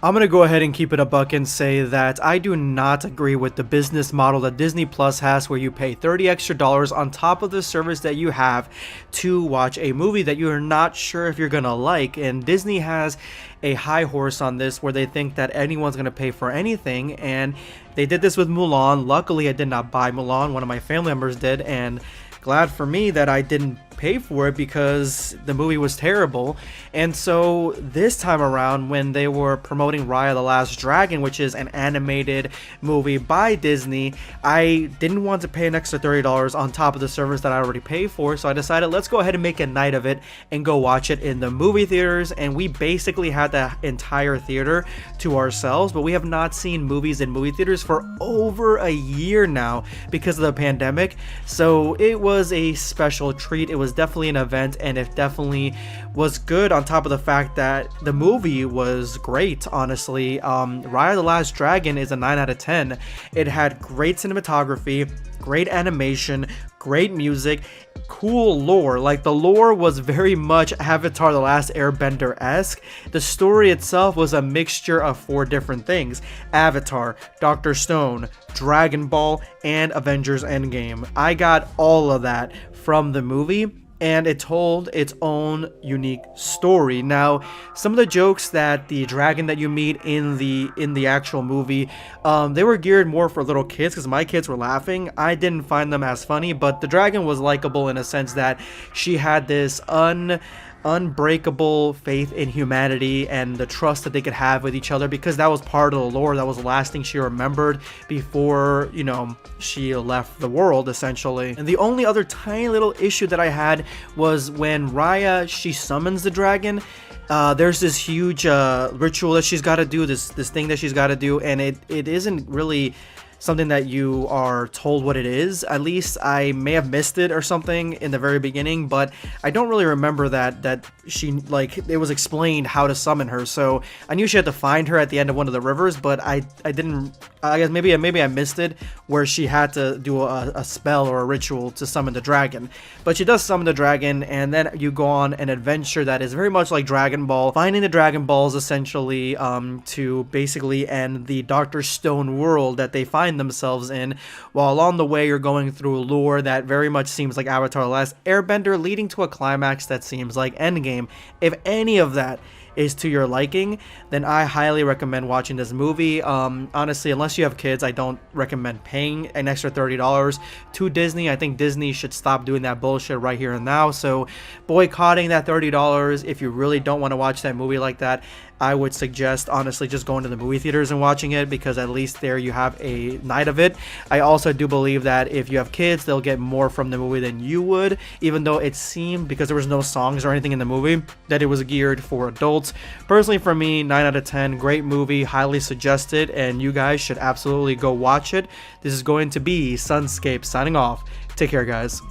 I'm gonna go ahead and keep it a buck and say that I do not agree with the business model that Disney Plus has, where you pay $30 extra on top of the service that you have to watch a movie that you are not sure if you're gonna like. And Disney has a high horse on this, where they think that anyone's gonna pay for anything, and they did this with Mulan. Luckily, I did not buy Mulan. One of my family members did, and glad for me that I didn't pay for it because the movie was terrible. And so this time around, when they were promoting Raya the Last Dragon, which is an animated movie by Disney, I didn't want to pay an extra $30 on top of the service that I already pay for, so I decided let's go ahead and make a night of it and go watch it in the movie theaters. And we basically had the entire theater to ourselves, but we have not seen movies in movie theaters for over a year now because of the pandemic. So it was a special treat. It was definitely an event, and it definitely was good, on top of the fact that the movie was great. Honestly, Raya the Last Dragon is a 9 out of 10. It had great cinematography, great animation, great music, cool lore. Like, the lore was very much Avatar The Last Airbender-esque. The story itself was a mixture of 4 different things: Avatar, Doctor Stone, Dragon Ball, and Avengers Endgame. I got all of that from the movie, and it told its own unique story. Now, some of the jokes that the dragon that you meet in the actual movie, they were geared more for little kids, because my kids were laughing. I didn't find them as funny, but the dragon was likable in a sense that she had this unbreakable faith in humanity and the trust that they could have with each other, because that was part of the lore. That was the last thing she remembered before, she left the world, essentially. And the only other tiny little issue that I had was when Raya, she summons the dragon. There's this huge ritual that she's got to do, this thing that she's got to do, and it isn't really something that you are told what it is. At least I may have missed it or something in the very beginning, but I don't really remember that she, like, it was explained how to summon her. So I knew she had to find her at the end of one of the rivers, but I didn't, I guess maybe I missed it, where she had to do a spell or a ritual to summon the dragon. But she does summon the dragon, and then you go on an adventure that is very much like Dragon Ball, finding the Dragon Balls, essentially, to basically end the Dr. Stone world that they find themselves in, while along the way you're going through lore that very much seems like Avatar The Last Airbender, leading to a climax that seems like Endgame. If any of that is to your liking, then I highly recommend watching this movie. Honestly, unless you have kids, I don't recommend paying an extra $30 to Disney. I think Disney should stop doing that bullshit right here and now. So boycotting that $30, if you really don't want to watch that movie like that, I would suggest, honestly, just going to the movie theaters and watching it, because at least there you have a night of it. I also do believe that if you have kids, they'll get more from the movie than you would, even though it seemed, because there was no songs or anything in the movie, that it was geared for adults. Personally, for me, 9 out of 10, great movie, highly suggested, and you guys should absolutely go watch it. This is going to be Sunscape signing off. Take care, guys.